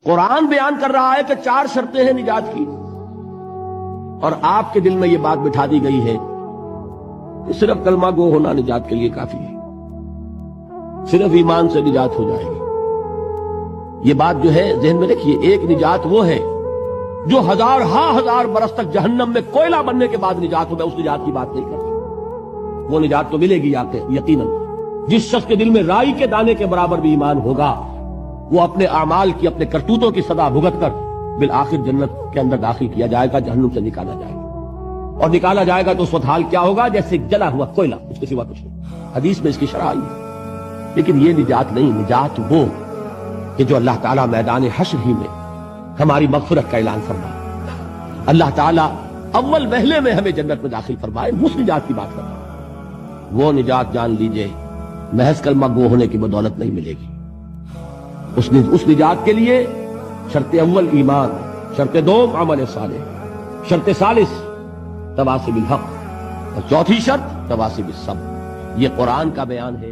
قرآن بیان کر رہا ہے کہ 4 شرطیں ہیں نجات کی، اور آپ کے دل میں یہ بات بٹھا دی گئی ہے کہ صرف کلمہ گو ہونا نجات کے لیے کافی ہے، صرف ایمان سے نجات ہو جائے گی۔ یہ بات جو ہے ذہن میں رکھیے، ایک نجات وہ ہے جو ہزار برس تک جہنم میں کوئلہ بننے کے بعد نجات ہو، میں اس نجات کی بات نہیں کرتا، وہ نجات تو ملے گی آپ کو یقیناً۔ جس شخص کے دل میں رائی کے دانے کے برابر بھی ایمان ہوگا، وہ اپنے اعمال کی، اپنے کرتوتوں کی سزا بھگت کر بالآخر جنت کے اندر داخل کیا جائے گا، جہنم سے نکالا جائے گا، اور نکالا جائے گا تو اس وقت حال کیا ہوگا؟ جیسے جلا ہوا کوئلہ، اس کے سوا کچھ نہیں۔ حدیث میں اس کی شرح آئی ہے۔ لیکن یہ نجات نہیں، نجات وہ کہ جو اللہ تعالیٰ میدان حشر ہی میں ہماری مغفرت کا اعلان فرمائے، اللہ تعالیٰ اول وہلے میں ہمیں جنت میں داخل فرمائے، اس نجات کی بات کرتا ہے۔ وہ نجات جان لیجئے محض کلمہ گو ہونے کی بدولت نہیں ملے گی۔ اس نجات کے لیے شرط اول ایمان، شرط دوم عمل صالح، شرط ثالث تواصی بالحق، اور چوتھی شرط تواصی بالصبر۔ یہ قرآن کا بیان ہے۔